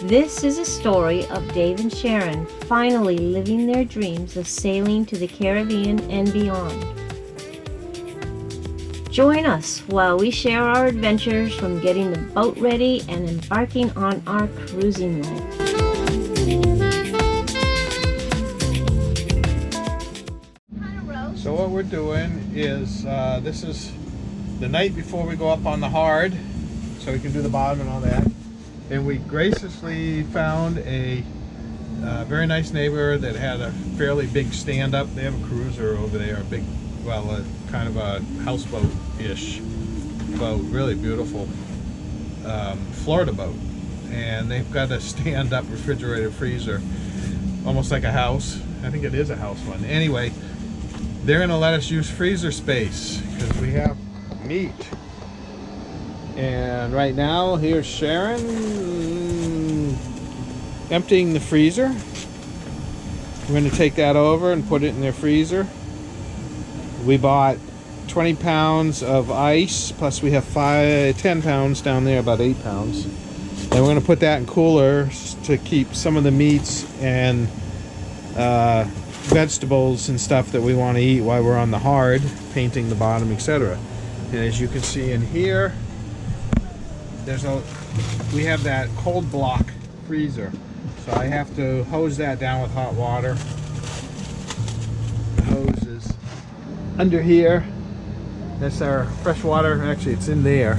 This is a story of Dave and Sharon finally living their dreams of sailing to the Caribbean and beyond. Join us while we share our adventures from getting the boat ready and embarking on our cruising life. So what we're doing is, this is the night before we go up on the hard, so we can do the bottom and all that. And we graciously found a very nice neighbor that had a fairly big stand-up. They have a cruiser over there, a big, well, kind of a houseboat-ish boat, really beautiful Florida boat. And they've got a stand-up refrigerator freezer, almost like a house. I think it is a house one. Anyway, they're gonna let us use freezer space because we have meat. And right now, here's Sharon emptying the freezer. We're going to take that over and put it in their freezer. We bought 20 pounds of ice, plus we have 10 pounds down there, about 8 pounds. And we're going to put that in coolers to keep some of the meats and vegetables and stuff that we want to eat while we're on the hard, painting the bottom, etc. And as you can see in here, we have that cold block freezer, so I have to hose that down with hot water. The hose is under here. That's our fresh water. Actually, it's in there,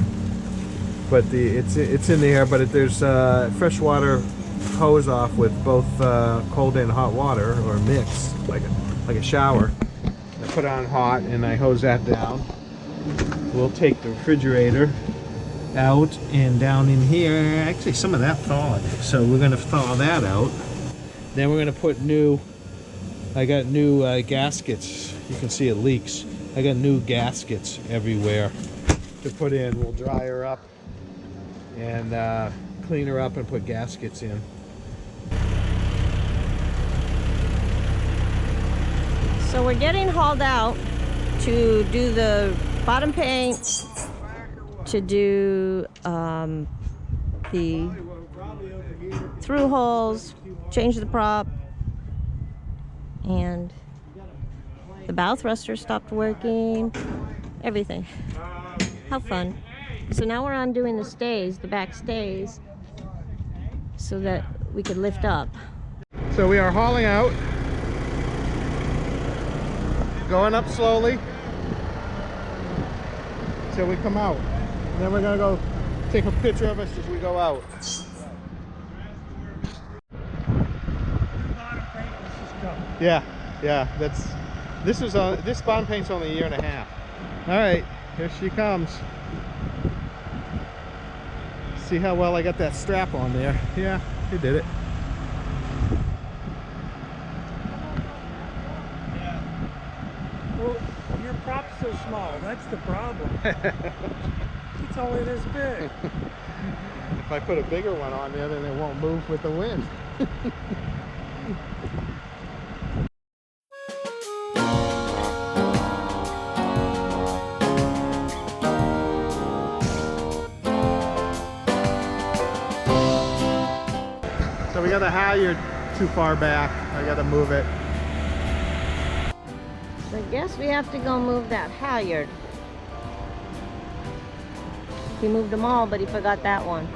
but it's in there. But there's fresh water hose off with both cold and hot water, or mix, like a shower. I put it on hot and I hose that down. We'll take the refrigerator out, and down in here, actually some of that thawed, so we're going to thaw that out. Then we're going to put I got new gaskets. You can see it leaks. I got new gaskets everywhere to put in. We'll dry her up and clean her up and put gaskets in. So we're getting hauled out to do the bottom paint, to do the through holes, change the prop, and the bow thruster stopped working, everything. How fun. So now we're on doing the stays, the back stays, so that we could lift up. So we are hauling out, going up slowly till we come out. And then we're gonna go take a picture of us as we go out. Yeah, this bottom paint's only a year and a half. All right, here she comes. See how well I got that strap on there? Yeah, you did it. Well, your prop's so small, that's the problem. It's only this big. If I put a bigger one on there, then it won't move with the wind. So we got the halyard too far back. I got to move it. So I guess we have to go move that halyard. He moved them all, but he forgot that one.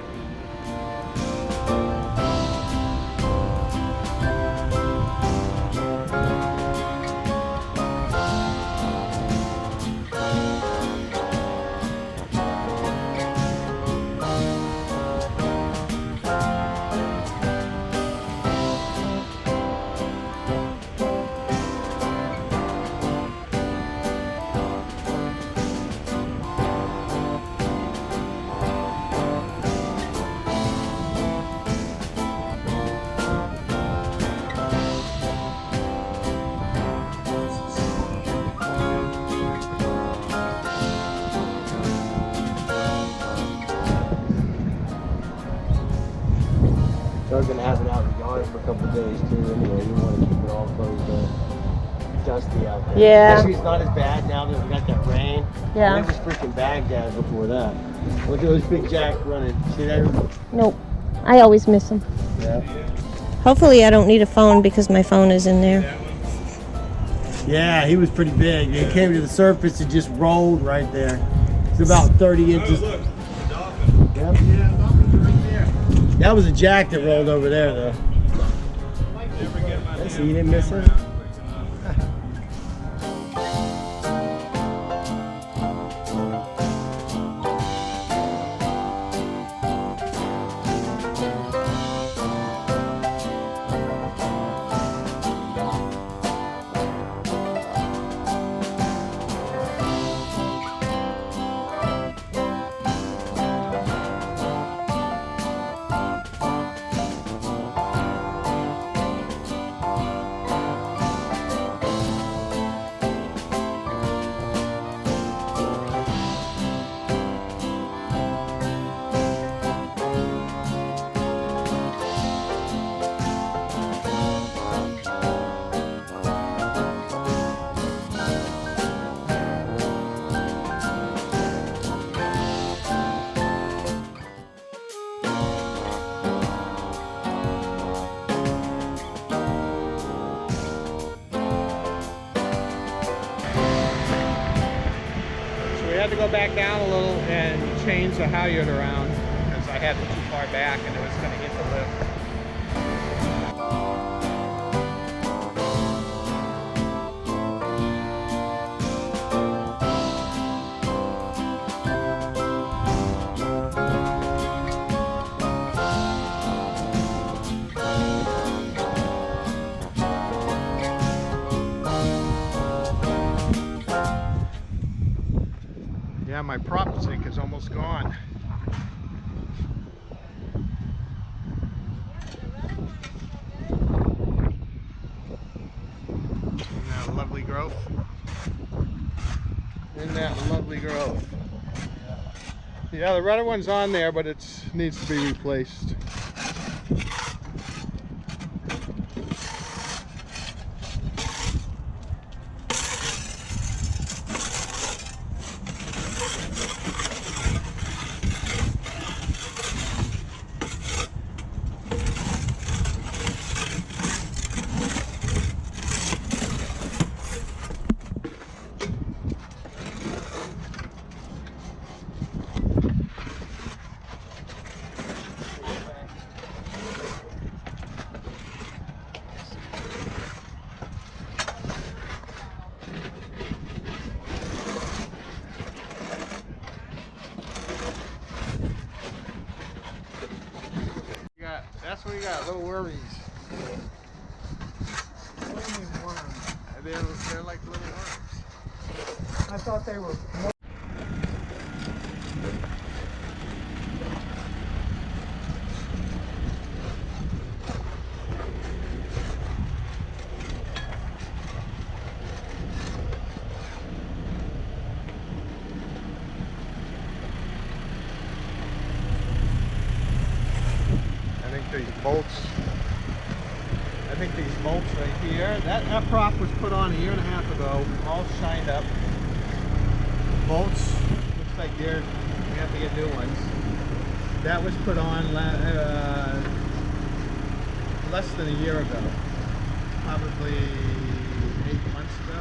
We're gonna have it out in the yard for a couple of days too. Anyway, we want to keep it all closed up. Dusty out there. Yeah. Actually, it's not as bad now that we got that rain. Yeah. It was freaking Baghdad before that. Look at those big jack running. See that? Nope. I always miss him. Yeah. Hopefully I don't need a phone because my phone is in there. Yeah, he was pretty big. He came to the surface and just rolled right there. It's about 30 inches. Look, the dolphin. Yep. Yeah, dolphin's right there. That was a jack that rolled over there, though. Never get my So you didn't miss it? We had to go back down a little and change the halyard around because I had it too far back and it was going to hit the lift. Yeah, my prop sink is almost gone. Isn't that lovely growth? Isn't that lovely growth? Yeah, the rudder one's on there, but it needs to be replaced. That's what you got, little wormies. They're like little worms. I thought they were more. These bolts right here. That prop was put on 1.5 years ago, all shined up. Bolts, looks like we have to get new ones. That was put on less than 1 year ago, probably 8 months ago.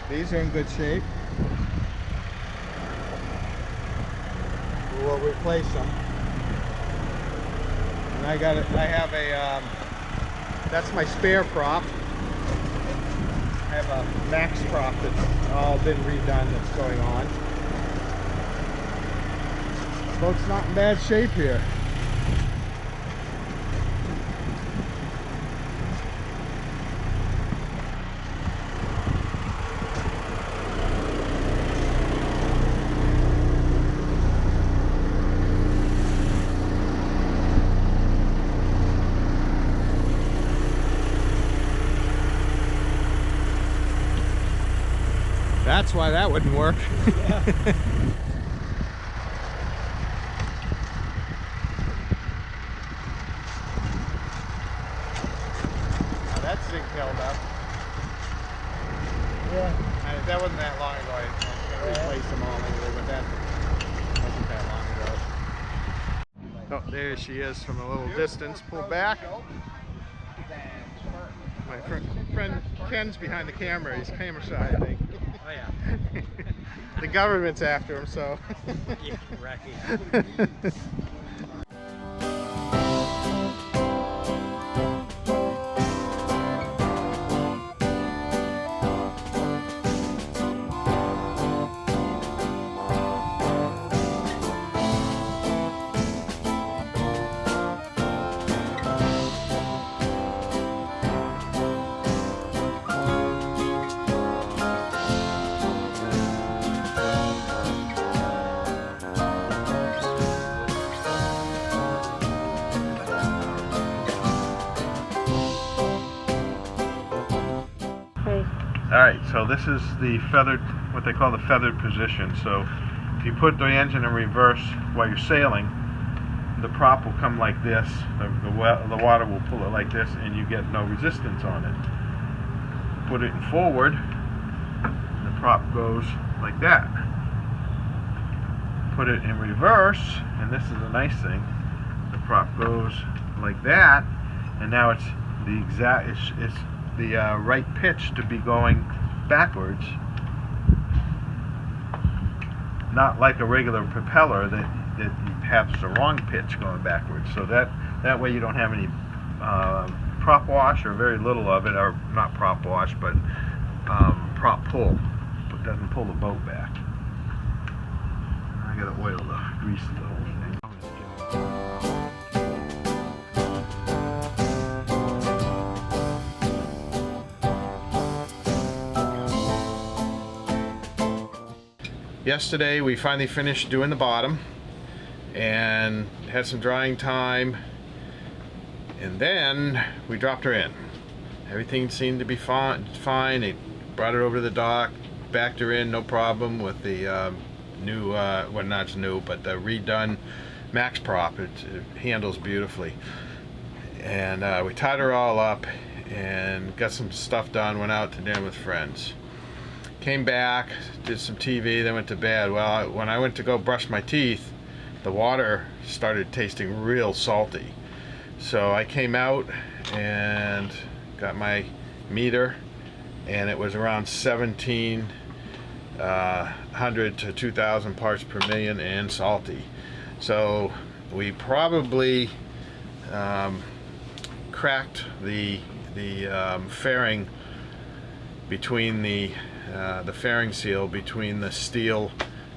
These are in good shape. We'll replace them. And I have a, that's my spare prop. I have a max prop that's all been redone that's going on. Boat's not in bad shape here. That's why that wouldn't work. Yeah. Now that zinc held up. Yeah. That wasn't that long ago. I was going to replace them all anyway, but that wasn't that long ago. There she is from a little distance. Pull back. My friend Ken's behind the camera. He's camera shy, I think. Oh yeah. The government's after him, so. Yeah, right. Alright, so this is the feathered, what they call the feathered position. So if you put the engine in reverse while you're sailing, the prop will come like this, the water will pull it like this, and you get no resistance on it. Put it in forward, the prop goes like that. Put it in reverse, and this is a nice thing, the prop goes like that, and now it's the exact, it's the right pitch to be going backwards, not like a regular propeller that has the wrong pitch going backwards. So that way you don't have any prop wash, or very little of it, or not prop wash, but prop pull. It doesn't pull the boat back. I gotta oil the grease the whole thing. Yesterday we finally finished doing the bottom and had some drying time, and then we dropped her in. Everything seemed to be fine. They brought her over to the dock, backed her in, no problem, with the new, well, not new, but the redone max prop. It handles beautifully. And we tied her all up and got some stuff done, went out to dinner with friends. Came back, did some TV, then went to bed. Well, when I went to go brush my teeth, the water started tasting real salty. So I came out and got my meter, and it was around 1,700 to 2,000 parts per million and salty. So we probably cracked the fairing between the fairing seal between the steel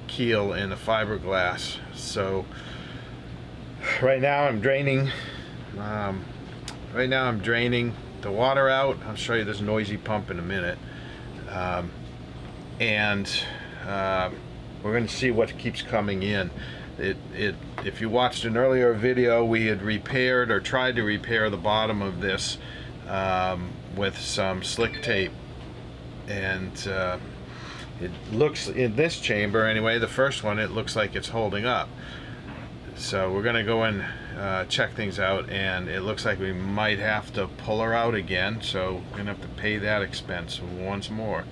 keel and the fiberglass. So right now I'm draining the water out. I'll show you this noisy pump in a minute, and we're going to see what keeps coming in. If you watched an earlier video, we had repaired, or tried to repair, the bottom of this with some slick tape. And it looks, in this chamber anyway, the first one, it looks like it's holding up. So we're going to go and check things out, and it looks like we might have to pull her out again. So we're going to have to pay that expense once more,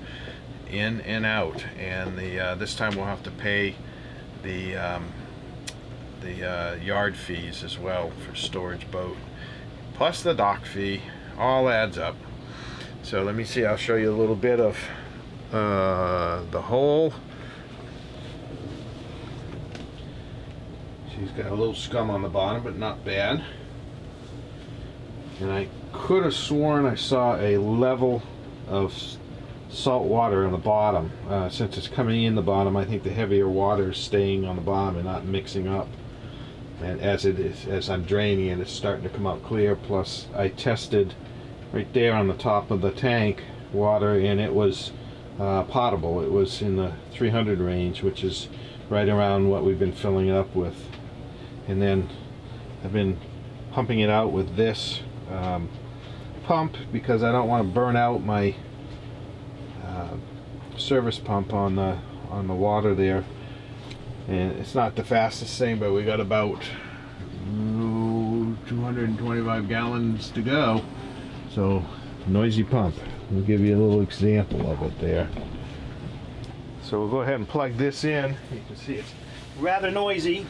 in and out. And this time we'll have to pay the yard fees as well for storage boat, plus the dock fee. All adds up. So let me see, I'll show you a little bit of the hole. She's got a little scum on the bottom, but not bad. And I could have sworn I saw a level of salt water on the bottom. Since it's coming in the bottom, I think the heavier water is staying on the bottom and not mixing up. And as I'm draining it, it's starting to come out clear. Plus I tested right there on the top of the tank water, and it was potable. It was in the 300 range, which is right around what we've been filling it up with. And then I've been pumping it out with this pump, because I don't want to burn out my service pump on the water there. And it's not the fastest thing, but we got about 225 gallons to go. So, noisy pump. We'll give you a little example of it there. So we'll go ahead and plug this in. You can see it's rather noisy.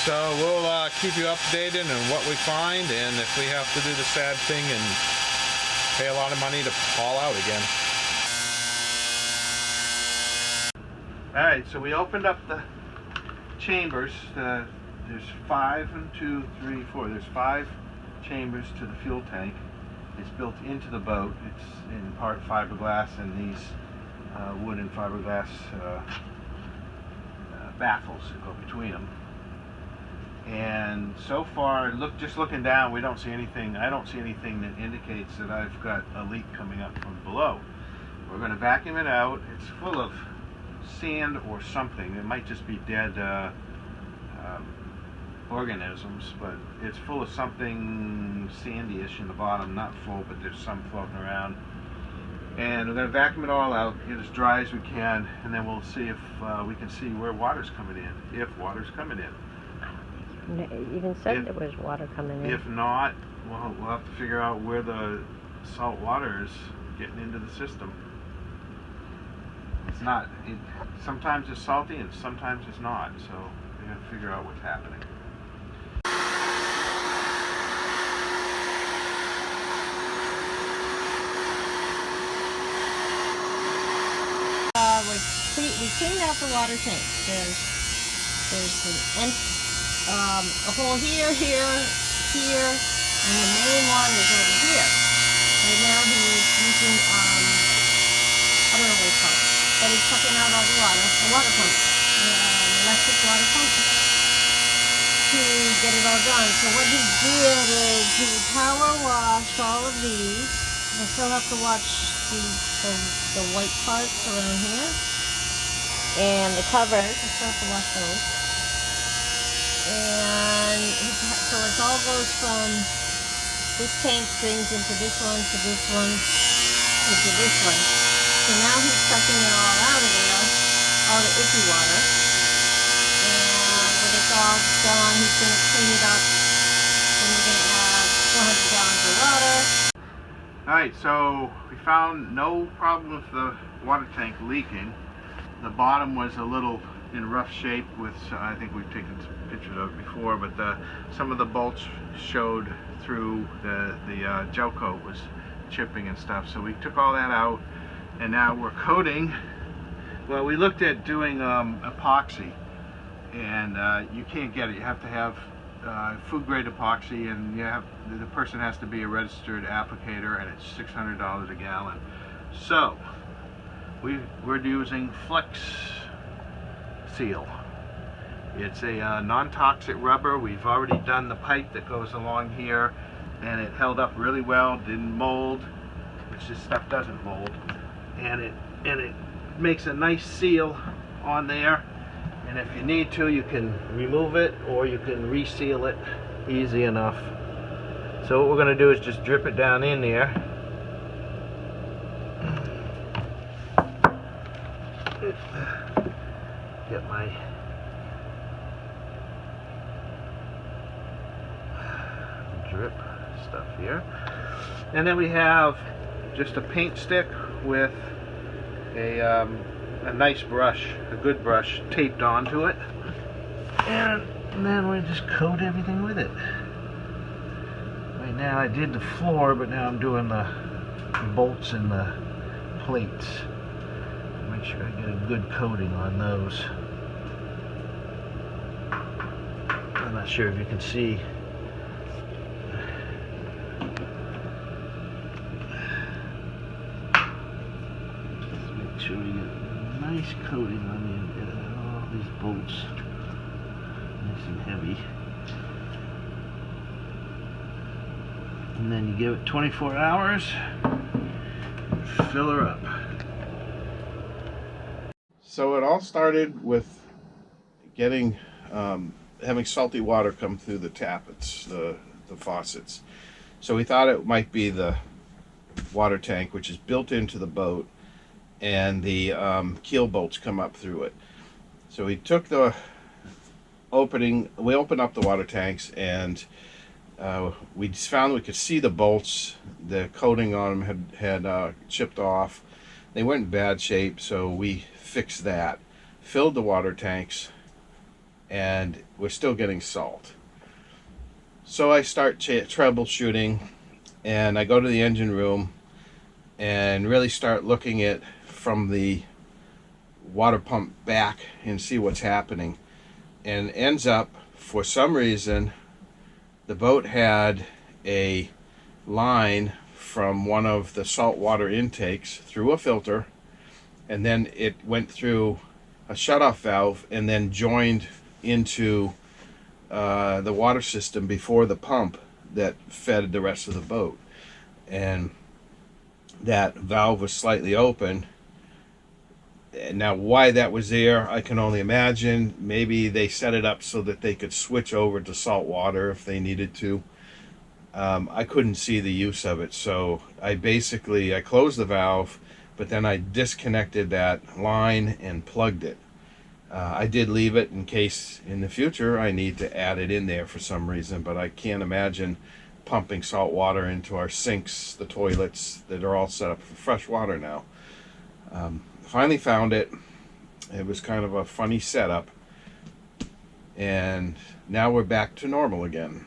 So we'll keep you updated on what we find, and if we have to do the sad thing and pay a lot of money to haul out again. Alright, so we opened up the chambers. There's 5, 1, 2, 3, 4. There's 5 chambers to the fuel tank. It's built into the boat. It's in part fiberglass, and these wood and fiberglass baffles that go between them. And so far, just looking down, we don't see anything. I don't see anything that indicates that I've got a leak coming up from below. We're going to vacuum it out. It's full of sand or something. It might just be dead organisms, but it's full of something sandy-ish in the bottom. Not full, but there's some floating around. And we're going to vacuum it all out, get as dry as we can, and then we'll see if we can see where water's coming in, if water's coming in. You even said there was water coming in. If not, we'll have to figure out where the salt water is getting into the system. It's not. Sometimes it's salty and sometimes it's not, so we have to figure out what's happening. We cleaned out the water tank. There's a hole here, here, and the main one is over here. Right now he's using, I don't know what it's called, but he's sucking out all the water, a water pump, an electric water pump, to get it all done. So what he did is he power washed all of these. I still have to watch the white parts around here. And the covers, I still have to wash those. And so it all goes from this tank drains into this one, to this one, into this one. So now he's sucking it all out of there, all the icky water. And when it's all gone, he's going to clean it up. Then we're going to add 400 gallons of water. Alright, so we found no problem with the water tank leaking. The bottom was a little in rough shape with, I think we've taken some pictures of it before, but some of the bolts showed through. The gel coat was chipping and stuff, so we took all that out, and now we're coating. Well, we looked at doing epoxy, and you can't get it. You have to have food grade epoxy, and the person has to be a registered applicator, and it's $600 a gallon. So we're using Flex Seal. It's a non-toxic rubber. We've already done the pipe that goes along here, and it held up really well, didn't mold, which this stuff doesn't mold, and it makes a nice seal on there. And if you need to, you can remove it or you can reseal it easy enough. So what we're going to do is just drip it down in there. Get my drip stuff here. And then we have just a paint stick with a nice brush, a good brush, taped onto it. And then we just coat everything with it. Right now I did the floor, but now I'm doing the bolts and the plates. Make sure I get a good coating on those. I'm not sure if you can see. Just make sure we get a nice coating on all these bolts. Nice and heavy. And then you give it 24 hours, fill her up. So it all started with getting, having salty water come through the tappets, the faucets. So we thought it might be the water tank, which is built into the boat, and the keel bolts come up through it. So we took the opening, we opened up the water tanks, and we just found we could see the bolts. The coating on them had chipped off. They weren't in bad shape, so we fixed that, filled the water tanks, and we're still getting salt. So I start troubleshooting, and I go to the engine room and really start looking at from the water pump back and see what's happening. And ends up, for some reason, the boat had a line from one of the saltwater intakes through a filter, and then it went through a shutoff valve and then joined into the water system before the pump that fed the rest of the boat. And that valve was slightly open. And now why that was there, I can only imagine. Maybe they set it up so that they could switch over to salt water if they needed to. I couldn't see the use of it, so I closed the valve, but then I disconnected that line and plugged it. I did leave it in case in the future I need to add it in there for some reason, but I can't imagine pumping salt water into our sinks, the toilets that are all set up for fresh water now. Finally found it. It was kind of a funny setup, and now we're back to normal again.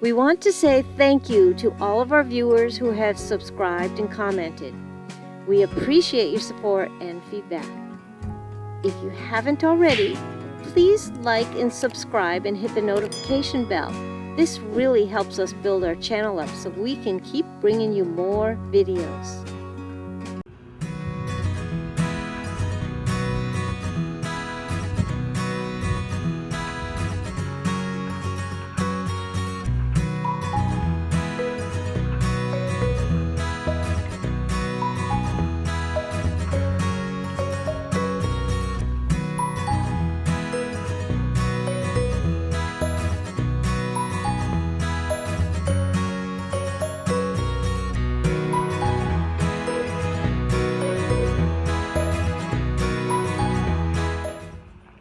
We want to say thank you to all of our viewers who have subscribed and commented. We appreciate your support and feedback. If you haven't already, please like and subscribe and hit the notification bell. This really helps us build our channel up so we can keep bringing you more videos.